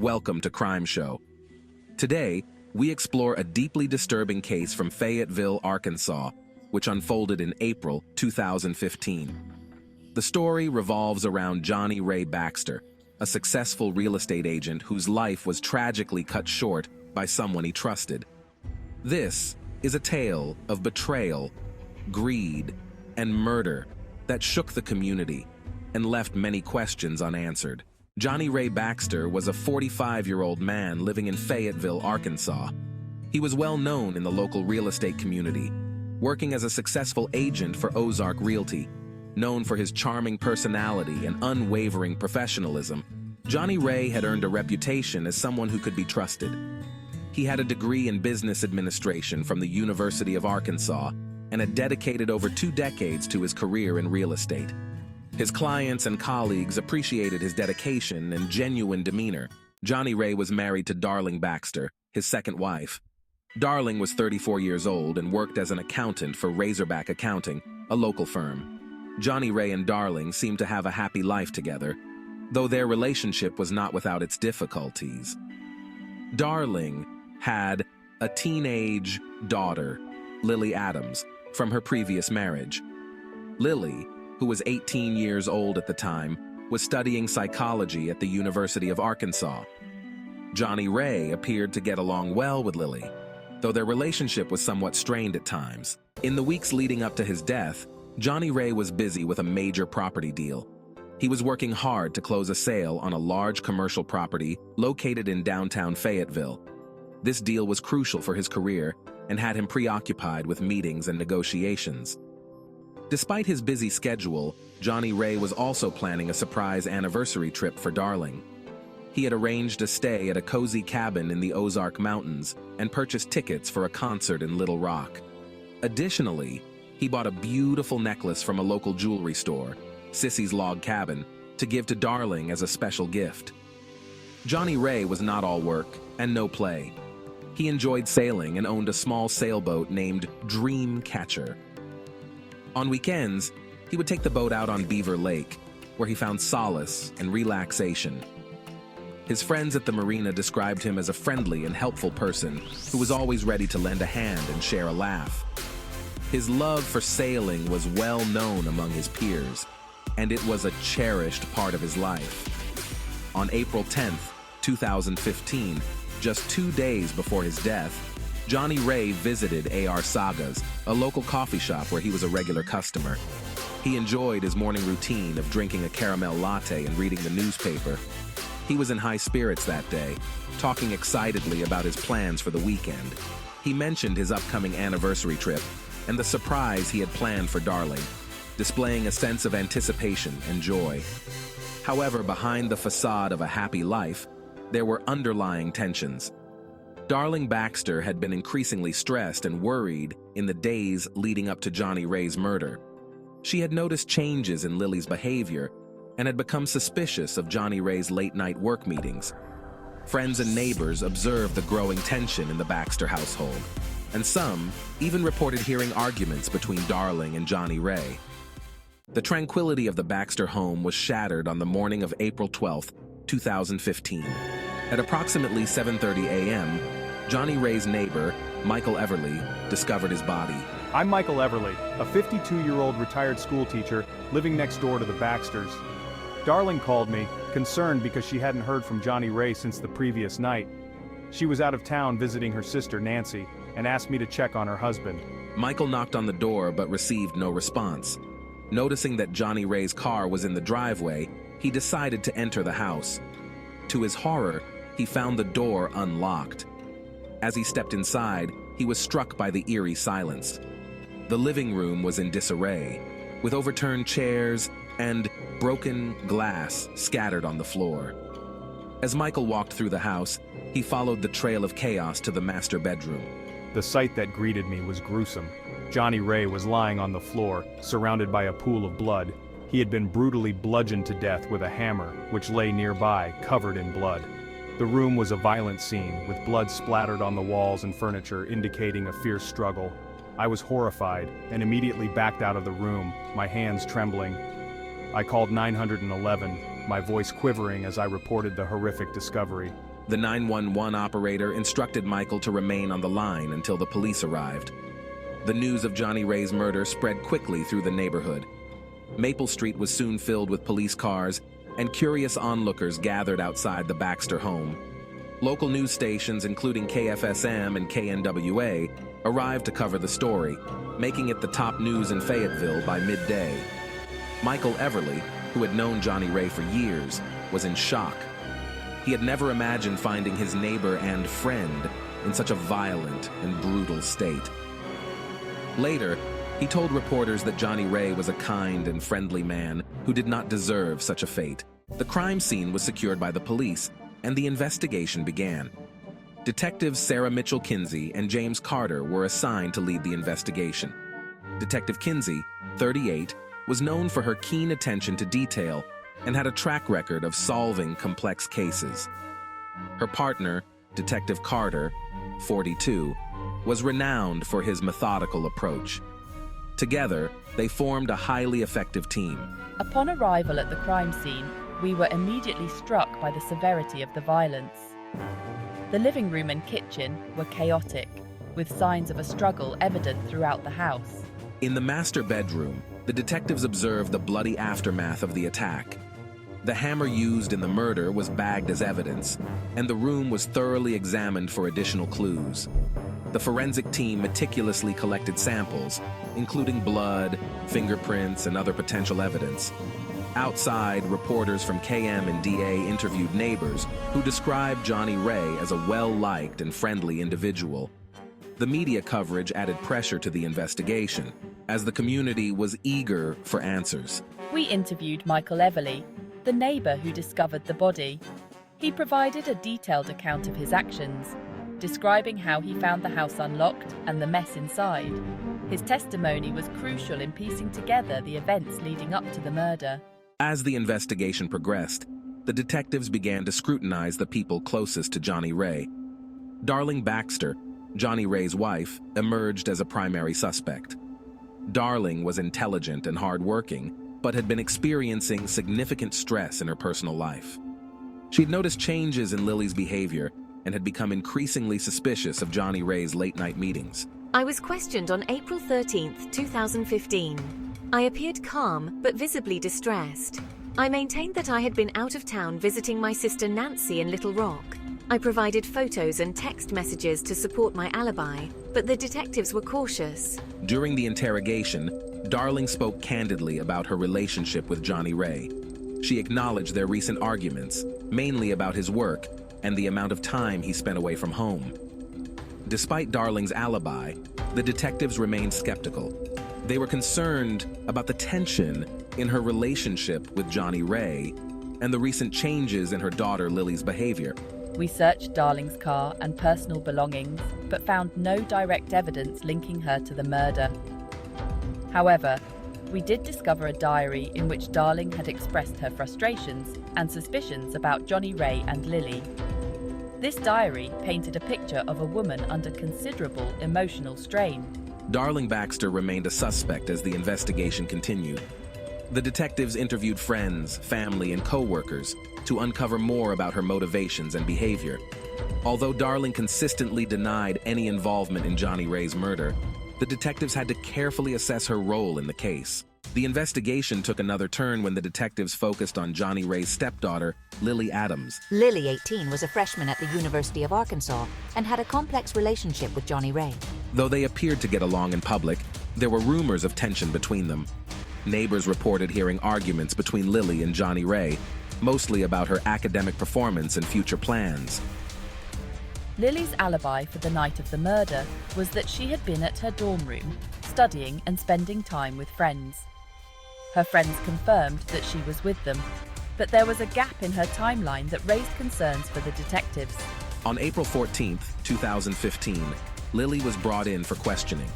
Welcome to Crime Show. Today, we explore a deeply disturbing case from Fayetteville, Arkansas, which unfolded in April 2015. The story revolves around Johnny Ray Baxter, a successful real estate agent whose life was tragically cut short by someone he trusted. This is a tale of betrayal, greed, and murder that shook the community and left many questions unanswered. Johnny Ray Baxter was a 45-year-old man living in Fayetteville, Arkansas. He was well known in the local real estate community, working as a successful agent for Ozark Realty. Known for his charming personality and unwavering professionalism, Johnny Ray had earned a reputation as someone who could be trusted. He had a degree in business administration from the University of Arkansas and had dedicated over 2 decades to his career in real estate. His clients and colleagues appreciated his dedication and genuine demeanor. Johnny Ray was married to Darling Baxter, his second wife. Darling was 34 years old and worked as an accountant for Razorback Accounting, a local firm. Johnny Ray and Darling seemed to have a happy life together, though their relationship was not without its difficulties. Darling had a teenage daughter, Lily Adams, from her previous marriage. Lily, who was 18 years old at the time, was studying psychology at the University of Arkansas. Johnny Ray appeared to get along well with Lily, though their relationship was somewhat strained at times. In the weeks leading up to his death, Johnny Ray was busy with a major property deal. He was working hard to close a sale on a large commercial property located in downtown Fayetteville. This deal was crucial for his career and had him preoccupied with meetings and negotiations. Despite his busy schedule, Johnny Ray was also planning a surprise anniversary trip for Darling. He had arranged a stay at a cozy cabin in the Ozark Mountains and purchased tickets for a concert in Little Rock. Additionally, he bought a beautiful necklace from a local jewelry store, Sissy's Log Cabin, to give to Darling as a special gift. Johnny Ray was not all work and no play. He enjoyed sailing and owned a small sailboat named Dream Catcher. On weekends, he would take the boat out on Beaver Lake, where he found solace and relaxation. His friends at the marina described him as a friendly and helpful person who was always ready to lend a hand and share a laugh. His love for sailing was well known among his peers, and it was a cherished part of his life. On April 10th, 2015, just 2 days before his death, Johnny Ray visited A.R. Saga's, a local coffee shop where he was a regular customer. He enjoyed his morning routine of drinking a caramel latte and reading the newspaper. He was in high spirits that day, talking excitedly about his plans for the weekend. He mentioned his upcoming anniversary trip and the surprise he had planned for Darling, displaying a sense of anticipation and joy. However, behind the facade of a happy life, there were underlying tensions. Darling Baxter had been increasingly stressed and worried in the days leading up to Johnny Ray's murder. She had noticed changes in Lily's behavior and had become suspicious of Johnny Ray's late-night work meetings. Friends and neighbors observed the growing tension in the Baxter household, and some even reported hearing arguments between Darling and Johnny Ray. The tranquility of the Baxter home was shattered on the morning of April 12, 2015. At approximately 7:30 a.m., Johnny Ray's neighbor, Michael Everly, discovered his body. I'm Michael Everly, a 52-year-old retired school teacher living next door to the Baxters. Darling called me, concerned because she hadn't heard from Johnny Ray since the previous night. She was out of town visiting her sister Nancy and asked me to check on her husband. Michael knocked on the door but received no response. Noticing that Johnny Ray's car was in the driveway, he decided to enter the house. To his horror, he found the door unlocked. As he stepped inside, he was struck by the eerie silence. The living room was in disarray, with overturned chairs and broken glass scattered on the floor. As Michael walked through the house, he followed the trail of chaos to the master bedroom. The sight that greeted me was gruesome. Johnny Ray was lying on the floor, surrounded by a pool of blood. He had been brutally bludgeoned to death with a hammer, which lay nearby, covered in blood. The room was a violent scene, with blood splattered on the walls and furniture, indicating a fierce struggle. I was horrified and immediately backed out of the room, my hands trembling. I called 911, my voice quivering as I reported the horrific discovery. The 911 operator instructed Michael to remain on the line until the police arrived. The news of Johnny Ray's murder spread quickly through the neighborhood. Maple Street was soon filled with police cars, and curious onlookers gathered outside the Baxter home. Local news stations, including KFSM and KNWA, arrived to cover the story, making it the top news in Fayetteville by midday. Michael Everly, who had known Johnny Ray for years, was in shock. He had never imagined finding his neighbor and friend in such a violent and brutal state. Later, he told reporters that Johnny Ray was a kind and friendly man who did not deserve such a fate. The crime scene was secured by the police, and the investigation began. Detectives Sarah Mitchell Kinsey and James Carter were assigned to lead the investigation. Detective Kinsey, 38, was known for her keen attention to detail and had a track record of solving complex cases. Her partner, Detective Carter, 42, was renowned for his methodical approach. Together, they formed a highly effective team. Upon arrival at the crime scene, we were immediately struck by the severity of the violence. The living room and kitchen were chaotic, with signs of a struggle evident throughout the house. In the master bedroom, the detectives observed the bloody aftermath of the attack. The hammer used in the murder was bagged as evidence, and the room was thoroughly examined for additional clues. The forensic team meticulously collected samples, including blood, fingerprints, and other potential evidence. Outside, reporters from KM and DA interviewed neighbors who described Johnny Ray as a well-liked and friendly individual. The media coverage added pressure to the investigation, as the community was eager for answers. We interviewed Michael Everly, the neighbor who discovered the body. He provided a detailed account of his actions, describing how he found the house unlocked and the mess inside. His testimony was crucial in piecing together the events leading up to the murder. As the investigation progressed, the detectives began to scrutinize the people closest to Johnny Ray. Darling Baxter, Johnny Ray's wife, emerged as a primary suspect. Darling was intelligent and hardworking, but had been experiencing significant stress in her personal life. She'd noticed changes in Lily's behavior and had become increasingly suspicious of Johnny Ray's late-night meetings. I was questioned on April 13th, 2015. I appeared calm, but visibly distressed. I maintained that I had been out of town visiting my sister Nancy in Little Rock. I provided photos and text messages to support my alibi, but the detectives were cautious. During the interrogation, Darling spoke candidly about her relationship with Johnny Ray. She acknowledged their recent arguments, mainly about his work and the amount of time he spent away from home. Despite Darling's alibi, the detectives remained skeptical. They were concerned about the tension in her relationship with Johnny Ray and the recent changes in her daughter Lily's behavior. We searched Darling's car and personal belongings, but found no direct evidence linking her to the murder. However, we did discover a diary in which Darling had expressed her frustrations and suspicions about Johnny Ray and Lily. This diary painted a picture of a woman under considerable emotional strain. Darling Baxter remained a suspect as the investigation continued. The detectives interviewed friends, family, and co-workers to uncover more about her motivations and behavior. Although Darling consistently denied any involvement in Johnny Ray's murder, the detectives had to carefully assess her role in the case. The investigation took another turn when the detectives focused on Johnny Ray's stepdaughter, Lily Adams. Lily, 18, was a freshman at the University of Arkansas and had a complex relationship with Johnny Ray. Though they appeared to get along in public, there were rumors of tension between them. Neighbors reported hearing arguments between Lily and Johnny Ray, mostly about her academic performance and future plans. Lily's alibi for the night of the murder was that she had been at her dorm room, studying and spending time with friends. Her friends confirmed that she was with them, but there was a gap in her timeline that raised concerns for the detectives. On April 14, 2015, Lily was brought in for questioning.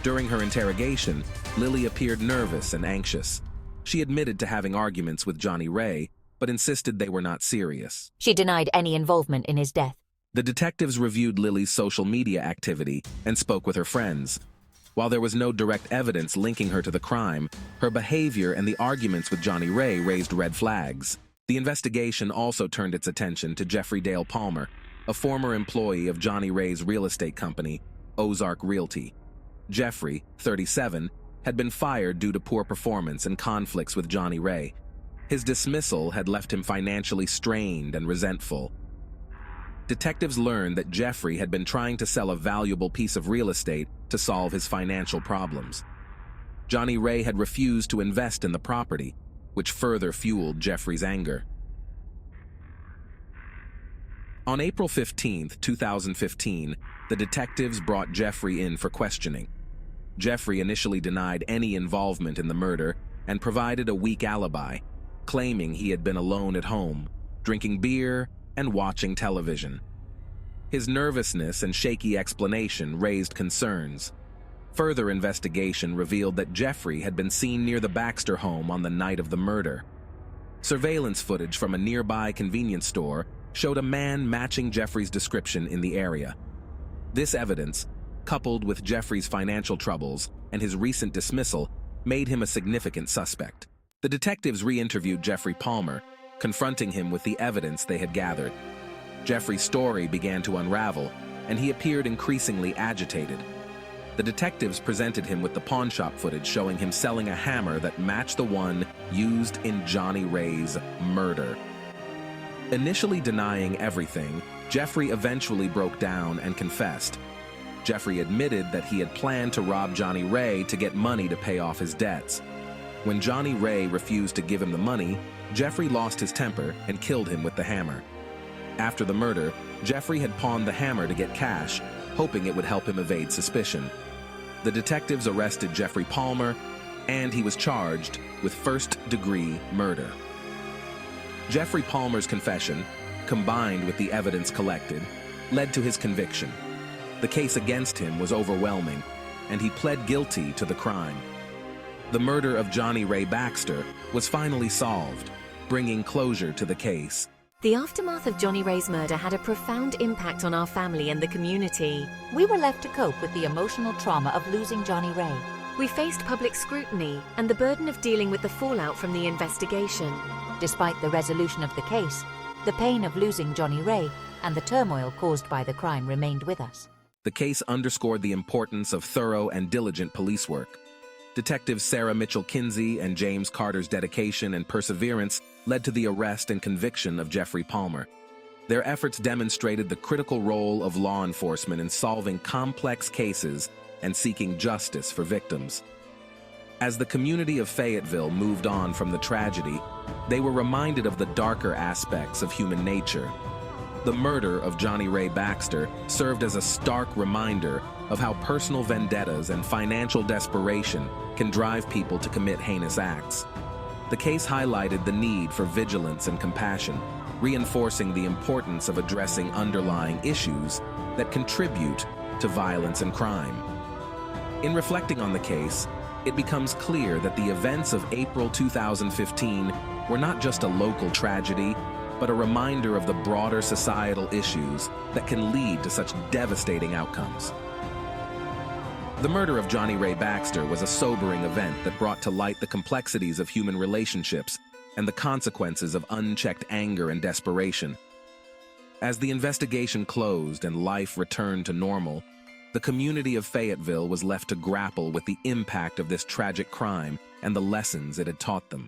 During her interrogation, Lily appeared nervous and anxious. She admitted to having arguments with Johnny Ray, but insisted they were not serious. She denied any involvement in his death. The detectives reviewed Lily's social media activity and spoke with her friends. While there was no direct evidence linking her to the crime, her behavior and the arguments with Johnny Ray raised red flags. The investigation also turned its attention to Jeffrey Dale Palmer, a former employee of Johnny Ray's real estate company, Ozark Realty. Jeffrey, 37, had been fired due to poor performance and conflicts with Johnny Ray. His dismissal had left him financially strained and resentful. Detectives learned that Jeffrey had been trying to sell a valuable piece of real estate to solve his financial problems. Johnny Ray had refused to invest in the property, which further fueled Jeffrey's anger. On April 15, 2015, the detectives brought Jeffrey in for questioning. Jeffrey initially denied any involvement in the murder and provided a weak alibi, claiming he had been alone at home, drinking beer and watching television. His nervousness and shaky explanation raised concerns. Further investigation revealed that Jeffrey had been seen near the Baxter home on the night of the murder. Surveillance footage from a nearby convenience store showed a man matching Jeffrey's description in the area. This evidence, coupled with Jeffrey's financial troubles and his recent dismissal, made him a significant suspect. The detectives re-interviewed Jeffrey Palmer, confronting him with the evidence they had gathered. Jeffrey's story began to unravel, and he appeared increasingly agitated. The detectives presented him with the pawnshop footage showing him selling a hammer that matched the one used in Johnny Ray's murder. Initially denying everything, Jeffrey eventually broke down and confessed. Jeffrey admitted that he had planned to rob Johnny Ray to get money to pay off his debts. When Johnny Ray refused to give him the money, Jeffrey lost his temper and killed him with the hammer. After the murder, Jeffrey had pawned the hammer to get cash, hoping it would help him evade suspicion. The detectives arrested Jeffrey Palmer, and he was charged with first-degree murder. Jeffrey Palmer's confession, combined with the evidence collected, led to his conviction. The case against him was overwhelming, and he pled guilty to the crime. The murder of Johnny Ray Baxter was finally solved, bringing closure to the case. The aftermath of Johnny Ray's murder had a profound impact on our family and the community. We were left to cope with the emotional trauma of losing Johnny Ray. We faced public scrutiny and the burden of dealing with the fallout from the investigation. Despite the resolution of the case, the pain of losing Johnny Ray and the turmoil caused by the crime remained with us. The case underscored the importance of thorough and diligent police work. Detectives Sarah Mitchell Kinsey and James Carter's dedication and perseverance led to the arrest and conviction of Jeffrey Palmer. Their efforts demonstrated the critical role of law enforcement in solving complex cases and seeking justice for victims. As the community of Fayetteville moved on from the tragedy, they were reminded of the darker aspects of human nature. The murder of Johnny Ray Baxter served as a stark reminder of how personal vendettas and financial desperation can drive people to commit heinous acts. The case highlighted the need for vigilance and compassion, reinforcing the importance of addressing underlying issues that contribute to violence and crime. In reflecting on the case, it becomes clear that the events of April 2015 were not just a local tragedy, but a reminder of the broader societal issues that can lead to such devastating outcomes. The murder of Johnny Ray Baxter was a sobering event that brought to light the complexities of human relationships and the consequences of unchecked anger and desperation. As the investigation closed and life returned to normal, the community of Fayetteville was left to grapple with the impact of this tragic crime and the lessons it had taught them.